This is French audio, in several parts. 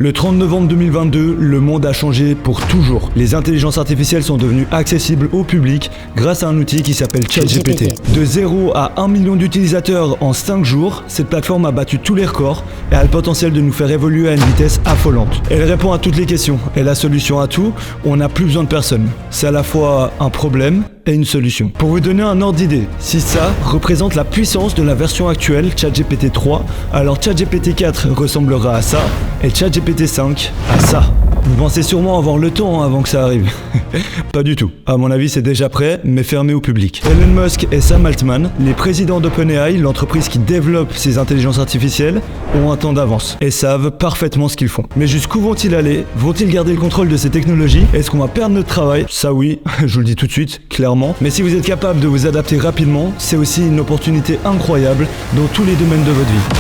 Le 30 novembre 2022, le monde a changé pour toujours. Les intelligences artificielles sont devenues accessibles au public grâce à un outil qui s'appelle ChatGPT. De 0 à 1 million d'utilisateurs en 5 jours, cette plateforme a battu tous les records et a le potentiel de nous faire évoluer à une vitesse affolante. Elle répond à toutes les questions et la solution à tout, on n'a plus besoin de personne. C'est à la fois un problème et une solution. Pour vous donner un ordre d'idée, si ça représente la puissance de la version actuelle ChatGPT 3, alors ChatGPT 4 ressemblera à ça et ChatGPT 5 à ça. Vous pensez sûrement avoir le temps avant que ça arrive. Pas du tout. À mon avis, c'est déjà prêt, mais fermé au public. Elon Musk et Sam Altman, les présidents d'OpenAI, l'entreprise qui développe ces intelligences artificielles, ont un temps d'avance et savent parfaitement ce qu'ils font. Mais jusqu'où vont-ils aller? Vont-ils garder le contrôle de ces technologies? Est-ce qu'on va perdre notre travail? Ça oui, je vous le dis tout de suite, clairement. Mais si vous êtes capable de vous adapter rapidement, c'est aussi une opportunité incroyable dans tous les domaines de votre vie.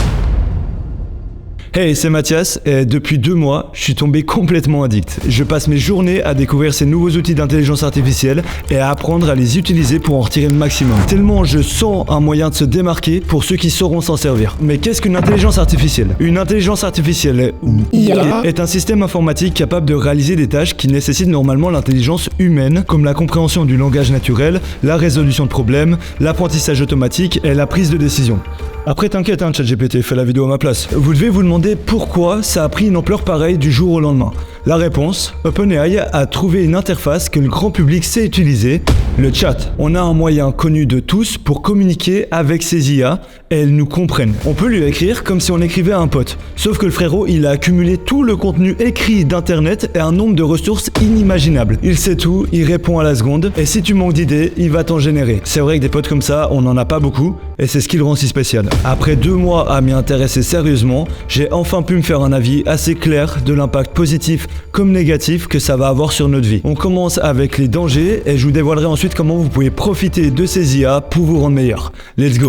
Hey, c'est Mathias et depuis 2 mois, je suis tombé complètement addict. Je passe mes journées à découvrir ces nouveaux outils d'intelligence artificielle et à apprendre à les utiliser pour en retirer le maximum. Tellement je sens un moyen de se démarquer pour ceux qui sauront s'en servir. Mais qu'est-ce qu'une intelligence artificielle? Une intelligence artificielle, ou IA, est un système informatique capable de réaliser des tâches qui nécessitent normalement l'intelligence humaine, comme la compréhension du langage naturel, la résolution de problèmes, l'apprentissage automatique et la prise de décision. Après t'inquiète ChatGPT, fais la vidéo à ma place. Vous devez vous demander pourquoi ça a pris une ampleur pareille du jour au lendemain. La réponse, OpenAI a trouvé une interface que le grand public sait utiliser, le chat. On a un moyen connu de tous pour communiquer avec ces IA et elles nous comprennent. On peut lui écrire comme si on écrivait à un pote. Sauf que le frérot, il a accumulé tout le contenu écrit d'internet et un nombre de ressources inimaginables. Il sait tout, il répond à la seconde et si tu manques d'idées, il va t'en générer. C'est vrai que des potes comme ça, on n'en a pas beaucoup et c'est ce qui le rend si spécial. Après 2 mois à m'y intéresser sérieusement, j'ai enfin pu me faire un avis assez clair de l'impact positif comme négatif que ça va avoir sur notre vie. On commence avec les dangers et je vous dévoilerai ensuite comment vous pouvez profiter de ces IA pour vous rendre meilleur. Let's go!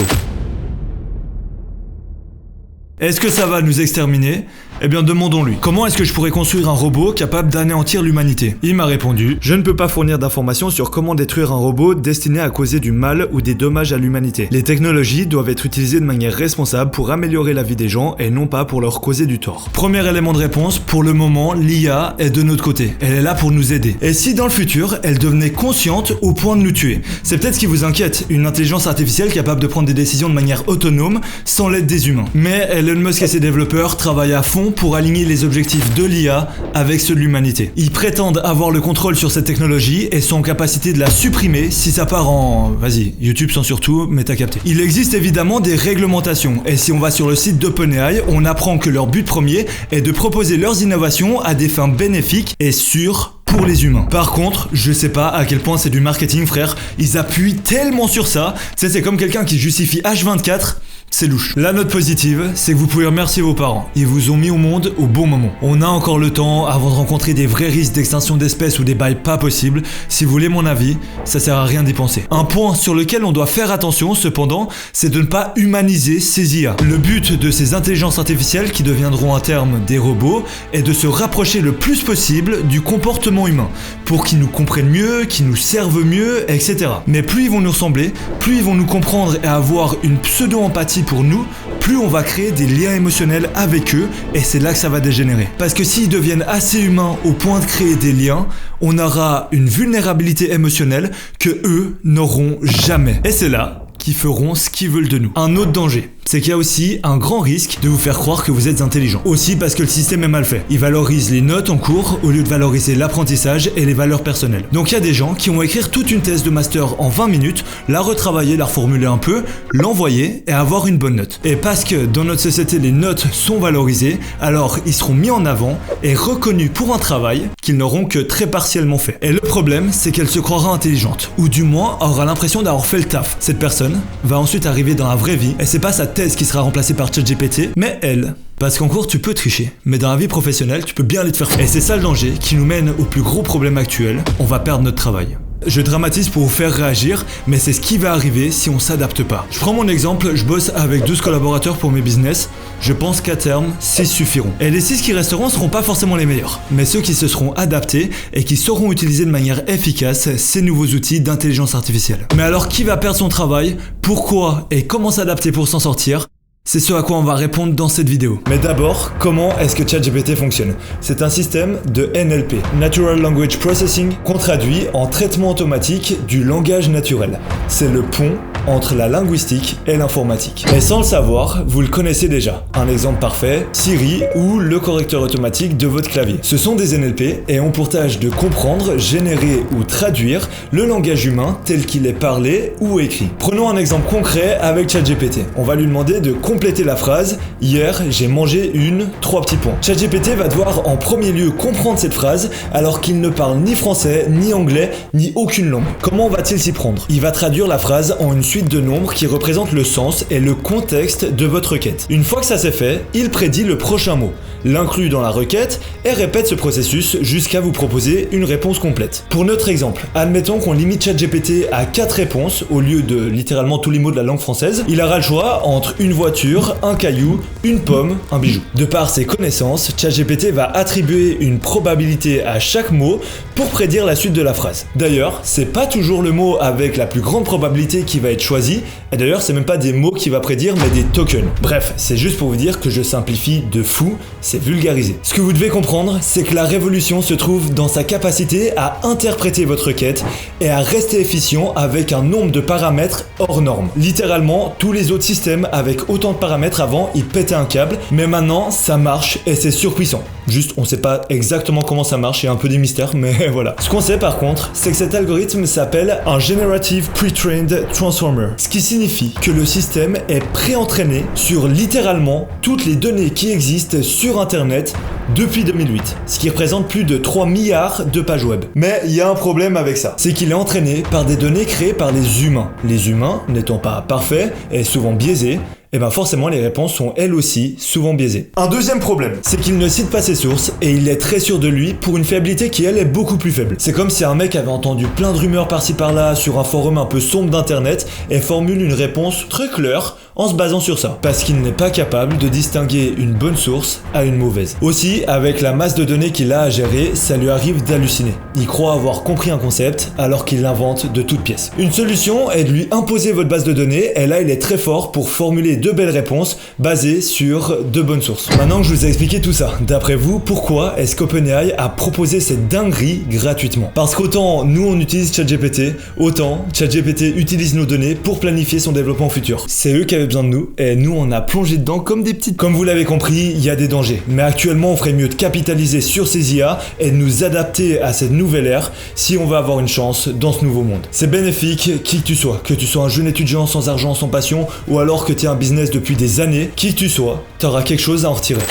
Est-ce que ça va nous exterminer? Eh bien demandons-lui. Comment est-ce que je pourrais construire un robot capable d'anéantir l'humanité? Il m'a répondu: je ne peux pas fournir d'informations sur comment détruire un robot destiné à causer du mal ou des dommages à l'humanité. Les technologies doivent être utilisées de manière responsable pour améliorer la vie des gens et non pas pour leur causer du tort. Premier élément de réponse, pour le moment, l'IA est de notre côté. Elle est là pour nous aider. Et si dans le futur, elle devenait consciente au point de nous tuer? C'est peut-être ce qui vous inquiète, une intelligence artificielle capable de prendre des décisions de manière autonome sans l'aide des humains. Mais Elon Musk et ses développeurs travaillent à fond pour aligner les objectifs de l'IA avec ceux de l'humanité. Ils prétendent avoir le contrôle sur cette technologie et sont en capacité de la supprimer si ça part en... Vas-y, YouTube censure tout, mais t'as capté. Il existe évidemment des réglementations et si on va sur le site d'OpenAI, on apprend que leur but premier est de proposer leurs innovations à des fins bénéfiques et sûres pour les humains. Par contre, je sais pas à quel point c'est du marketing, frère. Ils appuient tellement sur ça. Tu sais, c'est comme quelqu'un qui justifie H24. C'est louche. La note positive, c'est que vous pouvez remercier vos parents. Ils vous ont mis au monde au bon moment. On a encore le temps avant de rencontrer des vrais risques d'extinction d'espèces ou des bails pas possibles. Si vous voulez mon avis, ça sert à rien d'y penser. Un point sur lequel on doit faire attention, cependant, c'est de ne pas humaniser ces IA. Le but de ces intelligences artificielles qui deviendront à terme des robots est de se rapprocher le plus possible du comportement humain pour qu'ils nous comprennent mieux, qu'ils nous servent mieux, etc. Mais plus ils vont nous ressembler, plus ils vont nous comprendre et avoir une pseudo-empathie pour nous, plus on va créer des liens émotionnels avec eux et c'est là que ça va dégénérer. Parce que s'ils deviennent assez humains au point de créer des liens, on aura une vulnérabilité émotionnelle que eux n'auront jamais. Et c'est là qu'ils feront ce qu'ils veulent de nous. Un autre danger, c'est qu'il y a aussi un grand risque de vous faire croire que vous êtes intelligent. Aussi parce que le système est mal fait. Il valorise les notes en cours au lieu de valoriser l'apprentissage et les valeurs personnelles. Donc il y a des gens qui vont écrire toute une thèse de master en 20 minutes, la retravailler, la reformuler un peu, l'envoyer et avoir une bonne note. Et parce que dans notre société les notes sont valorisées, alors ils seront mis en avant et reconnus pour un travail qu'ils n'auront que très partiellement fait. Et le problème, c'est qu'elle se croira intelligente, ou du moins aura l'impression d'avoir fait le taf. Cette personne va ensuite arriver dans la vraie vie et c'est pas sa thèse qui sera remplacée par ChatGPT, mais elle. Parce qu'en cours, tu peux tricher, mais dans la vie professionnelle, tu peux bien aller te faire foutre. Et c'est ça le danger qui nous mène au plus gros problème actuel, on va perdre notre travail. Je dramatise pour vous faire réagir, mais c'est ce qui va arriver si on s'adapte pas. Je prends mon exemple, je bosse avec 12 collaborateurs pour mes business. Je pense qu'à terme, 6 suffiront. Et les 6 qui resteront seront pas forcément les meilleurs, mais ceux qui se seront adaptés et qui sauront utiliser de manière efficace ces nouveaux outils d'intelligence artificielle. Mais alors qui va perdre son travail? Pourquoi et comment s'adapter pour s'en sortir? C'est ce à quoi on va répondre dans cette vidéo. Mais d'abord, comment est-ce que ChatGPT fonctionne? C'est un système de NLP, Natural Language Processing, qu'on traduit en traitement automatique du langage naturel. C'est le pont entre la linguistique et l'informatique. Et sans le savoir, vous le connaissez déjà. Un exemple parfait, Siri ou le correcteur automatique de votre clavier. Ce sont des NLP et ont pour tâche de comprendre, générer ou traduire le langage humain tel qu'il est parlé ou écrit. Prenons un exemple concret avec ChatGPT. On va lui demander de compléter la phrase « Hier, j'ai mangé trois petits points ». ChatGPT va devoir en premier lieu comprendre cette phrase alors qu'il ne parle ni français, ni anglais, ni aucune langue. Comment va-t-il s'y prendre? Il va traduire la phrase en une suite de nombres qui représentent le sens et le contexte de votre requête. Une fois que ça c'est fait, il prédit le prochain mot, l'inclut dans la requête et répète ce processus jusqu'à vous proposer une réponse complète. Pour notre exemple, admettons qu'on limite ChatGPT à 4 réponses au lieu de littéralement tous les mots de la langue française. Il aura le choix entre une voiture, un caillou, une pomme, un bijou. De par ses connaissances, ChatGPT va attribuer une probabilité à chaque mot pour prédire la suite de la phrase. D'ailleurs, c'est pas toujours le mot avec la plus grande probabilité qui va être choisi, et d'ailleurs c'est même pas des mots qu'il va prédire mais des tokens. Bref, c'est juste pour vous dire que je simplifie de fou, c'est vulgarisé. Ce que vous devez comprendre, c'est que la révolution se trouve dans sa capacité à interpréter votre requête et à rester efficient avec un nombre de paramètres hors norme. Littéralement, tous les autres systèmes avec autant de paramètres avant, ils pétaient un câble, mais maintenant ça marche et c'est surpuissant. Juste, on sait pas exactement comment ça marche, il y a un peu des mystères, mais voilà. Ce qu'on sait par contre, c'est que cet algorithme s'appelle un Generative Pre-trained Transformer, ce qui signifie que le système est pré-entraîné sur littéralement toutes les données qui existent sur Internet depuis 2008, ce qui représente plus de 3 milliards de pages web. Mais il y a un problème avec ça, c'est qu'il est entraîné par des données créées par les humains. Les humains, n'étant pas parfaits et souvent biaisés, et ben forcément les réponses sont elles aussi souvent biaisées. Un deuxième problème, c'est qu'il ne cite pas ses sources et il est très sûr de lui pour une fiabilité qui elle est beaucoup plus faible. C'est comme si un mec avait entendu plein de rumeurs par-ci par-là sur un forum un peu sombre d'internet et formule une réponse très claire en se basant sur ça, parce qu'il n'est pas capable de distinguer une bonne source à une mauvaise. Aussi, avec la masse de données qu'il a à gérer, ça lui arrive d'halluciner. Il croit avoir compris un concept alors qu'il l'invente de toutes pièces. Une solution est de lui imposer votre base de données et là il est très fort pour formuler de belles réponses basées sur de bonnes sources. Maintenant que je vous ai expliqué tout ça, d'après vous, pourquoi est-ce qu'OpenAI a proposé cette dinguerie gratuitement? Parce qu'autant nous on utilise ChatGPT, autant ChatGPT utilise nos données pour planifier son développement futur. C'est eux qui avaient besoin de nous et nous on a plongé dedans comme des petites. Comme vous l'avez compris, il y a des dangers. Mais actuellement on ferait mieux de capitaliser sur ces IA et de nous adapter à cette nouvelle ère si on veut avoir une chance dans ce nouveau monde. C'est bénéfique qui que tu sois un jeune étudiant sans argent, sans passion, ou alors que tu aies un business depuis des années, qui que tu sois, tu auras quelque chose à en retirer.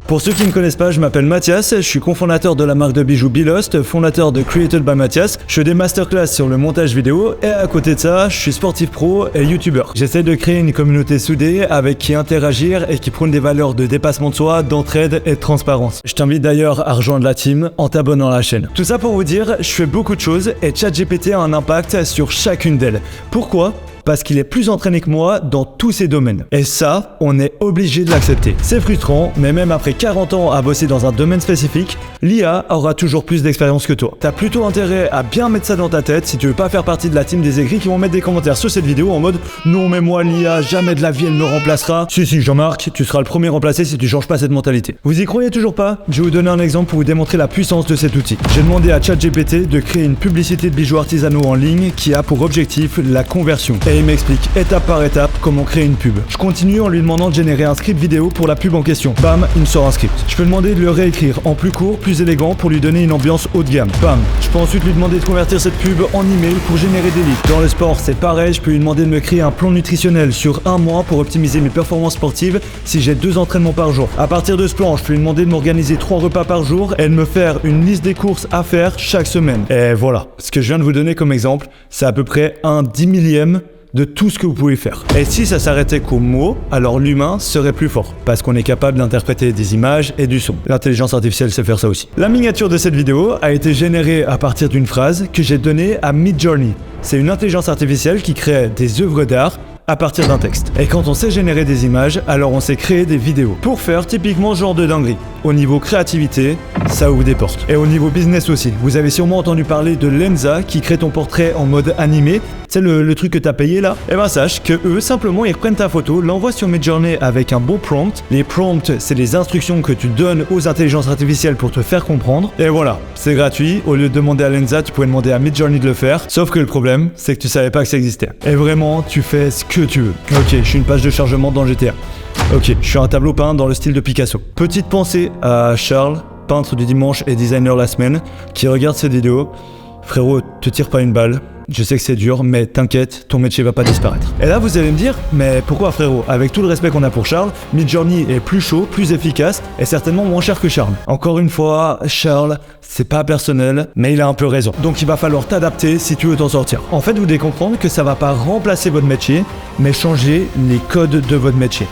Pour ceux qui ne me connaissent pas, je m'appelle Mathias, je suis cofondateur de la marque de bijoux Belost, fondateur de Created by Mathias. Je fais des masterclass sur le montage vidéo et à côté de ça, je suis sportif pro et youtubeur. J'essaie de créer une communauté soudée avec qui interagir et qui prône des valeurs de dépassement de soi, d'entraide et de transparence. Je t'invite d'ailleurs à rejoindre la team en t'abonnant à la chaîne. Tout ça pour vous dire, je fais beaucoup de choses et ChatGPT a un impact sur chacune d'elles. Pourquoi ? Parce qu'il est plus entraîné que moi dans tous ces domaines. Et ça, on est obligé de l'accepter. C'est frustrant, mais même après 40 ans à bosser dans un domaine spécifique, l'IA aura toujours plus d'expérience que toi. T'as plutôt intérêt à bien mettre ça dans ta tête si tu veux pas faire partie de la team des aigris qui vont mettre des commentaires sur cette vidéo en mode « Non mais moi l'IA, jamais de la vie elle me remplacera ». Si Jean-Marc, tu seras le premier remplacé si tu changes pas cette mentalité. Vous y croyez toujours pas? Je vais vous donner un exemple pour vous démontrer la puissance de cet outil. J'ai demandé à ChatGPT de créer une publicité de bijoux artisanaux en ligne qui a pour objectif la conversion. Et il m'explique étape par étape comment créer une pub. Je continue en lui demandant de générer un script vidéo pour la pub en question. Bam, il me sort un script. Je peux demander de le réécrire en plus court, plus élégant pour lui donner une ambiance haut de gamme. Bam. Je peux ensuite lui demander de convertir cette pub en email pour générer des leads. Dans le sport, c'est pareil, je peux lui demander de me créer un plan nutritionnel sur un mois pour optimiser mes performances sportives si j'ai 2 entraînements par jour. À partir de ce plan, je peux lui demander de m'organiser 3 repas par jour et de me faire une liste des courses à faire chaque semaine. Et voilà. Ce que je viens de vous donner comme exemple, c'est à peu près un 10 millième de tout ce que vous pouvez faire. Et si ça s'arrêtait qu'aux mots, alors l'humain serait plus fort, parce qu'on est capable d'interpréter des images et du son. L'intelligence artificielle sait faire ça aussi. La miniature de cette vidéo a été générée à partir d'une phrase que j'ai donnée à Midjourney. C'est une intelligence artificielle qui crée des œuvres d'art à partir d'un texte. Et quand on sait générer des images, alors on sait créer des vidéos pour faire typiquement ce genre de dinguerie. au niveau créativité, ça ouvre des portes. Et au niveau business aussi, vous avez sûrement entendu parler de Lensa qui crée ton portrait en mode animé. C'est le truc que t'as payé là. Et ben sache que eux, simplement, ils prennent ta photo, l'envoient sur Midjourney avec un bon prompt. Les prompts, c'est les instructions que tu donnes aux intelligences artificielles pour te faire comprendre. Et voilà, c'est gratuit. Au lieu de demander à Lensa, tu pouvais demander à Midjourney de le faire. Sauf que le problème, c'est que tu savais pas que ça existait. Et vraiment, tu fais ce que tu veux. Ok, je suis une page de chargement dans GTA. Ok, je suis un tableau peint dans le style de Picasso. Petite pensée à Charles, peintre du dimanche et designer la semaine, qui regarde cette vidéo. Frérot, te tire pas une balle. Je sais que c'est dur, mais t'inquiète, ton métier va pas disparaître. Et là, vous allez me dire, mais pourquoi frérot? Avec tout le respect qu'on a pour Charles, Midjourney est plus chaud, plus efficace et certainement moins cher que Charles. Encore une fois, Charles, c'est pas personnel, mais il a un peu raison. Donc il va falloir t'adapter si tu veux t'en sortir. En fait, vous devez comprendre que ça va pas remplacer votre métier, mais changer les codes de votre métier.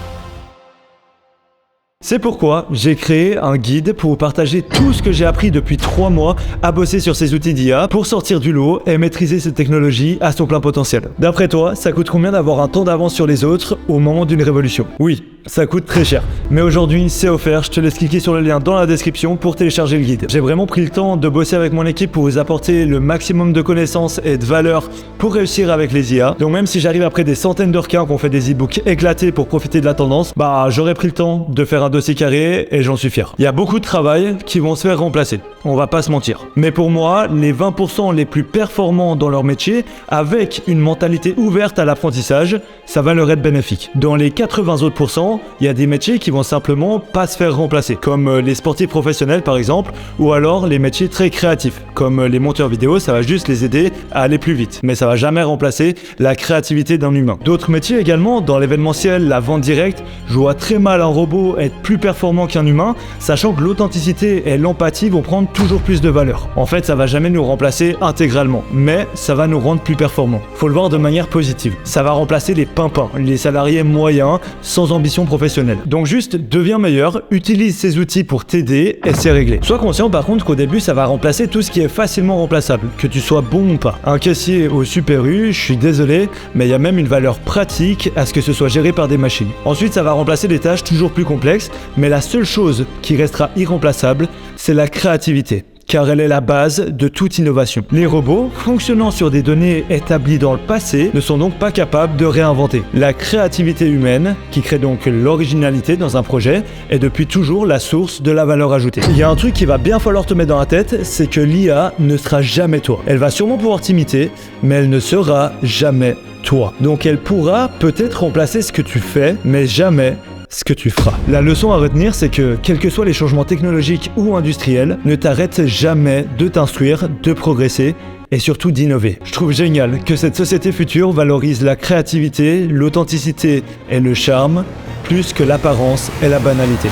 C'est pourquoi j'ai créé un guide pour vous partager tout ce que j'ai appris depuis 3 mois à bosser sur ces outils d'IA pour sortir du lot et maîtriser cette technologie à son plein potentiel. D'après toi, ça coûte combien d'avoir un temps d'avance sur les autres au moment d'une révolution? Oui, ça coûte très cher. Mais aujourd'hui, c'est offert, je te laisse cliquer sur le lien dans la description pour télécharger le guide. J'ai vraiment pris le temps de bosser avec mon équipe pour vous apporter le maximum de connaissances et de valeur pour réussir avec les IA. Donc même si j'arrive après des centaines de requins qu'on fait des e-books éclatés pour profiter de la tendance, j'aurais pris le temps de faire un dossier carré et j'en suis fier. Il y a beaucoup de travail qui vont se faire remplacer, on va pas se mentir. Mais pour moi, les 20% les plus performants dans leur métier, avec une mentalité ouverte à l'apprentissage, ça va leur être bénéfique. Dans les 80 autres %, il y a des métiers qui vont simplement pas se faire remplacer, comme les sportifs professionnels par exemple, ou alors les métiers très créatifs, comme les monteurs vidéo, ça va juste les aider à aller plus vite, mais ça va jamais remplacer la créativité d'un humain. D'autres métiers également, dans l'événementiel, la vente directe, je vois très mal un robot être plus performant qu'un humain, sachant que l'authenticité et l'empathie vont prendre toujours plus de valeur. En fait, ça va jamais nous remplacer intégralement, mais ça va nous rendre plus performants. Faut le voir de manière positive. Ça va remplacer les pimpins, les salariés moyens, sans ambition professionnelle. Donc juste, deviens meilleur, utilise ces outils pour t'aider et c'est réglé. Sois conscient par contre qu'au début, ça va remplacer tout ce qui est facilement remplaçable, que tu sois bon ou pas. Un caissier au Super U, je suis désolé, mais il y a même une valeur pratique à ce que ce soit géré par des machines. Ensuite, ça va remplacer des tâches toujours plus complexes, mais la seule chose qui restera irremplaçable, c'est la créativité, car elle est la base de toute innovation. Les robots, fonctionnant sur des données établies dans le passé, ne sont donc pas capables de réinventer. La créativité humaine, qui crée donc l'originalité dans un projet, est depuis toujours la source de la valeur ajoutée. Il y a un truc qui va bien falloir te mettre dans la tête, c'est que l'IA ne sera jamais toi. Elle va sûrement pouvoir t'imiter, mais elle ne sera jamais toi. Donc elle pourra peut-être remplacer ce que tu fais, mais jamais ce que tu feras. La leçon à retenir, c'est que, quels que soient les changements technologiques ou industriels, ne t'arrête jamais de t'instruire, de progresser et surtout d'innover. Je trouve génial que cette société future valorise la créativité, l'authenticité et le charme, plus que l'apparence et la banalité.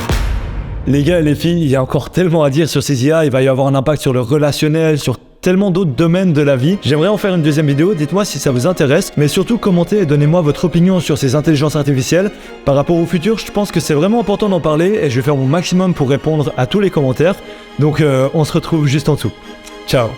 Les gars et les filles, il y a encore tellement à dire sur ces IA, il va y avoir un impact sur le relationnel, sur tellement d'autres domaines de la vie. J'aimerais en faire une deuxième vidéo, dites-moi si ça vous intéresse, mais surtout commentez et donnez-moi votre opinion sur ces intelligences artificielles. Par rapport au futur, je pense que c'est vraiment important d'en parler et je vais faire mon maximum pour répondre à tous les commentaires. Donc on se retrouve juste en dessous. Ciao.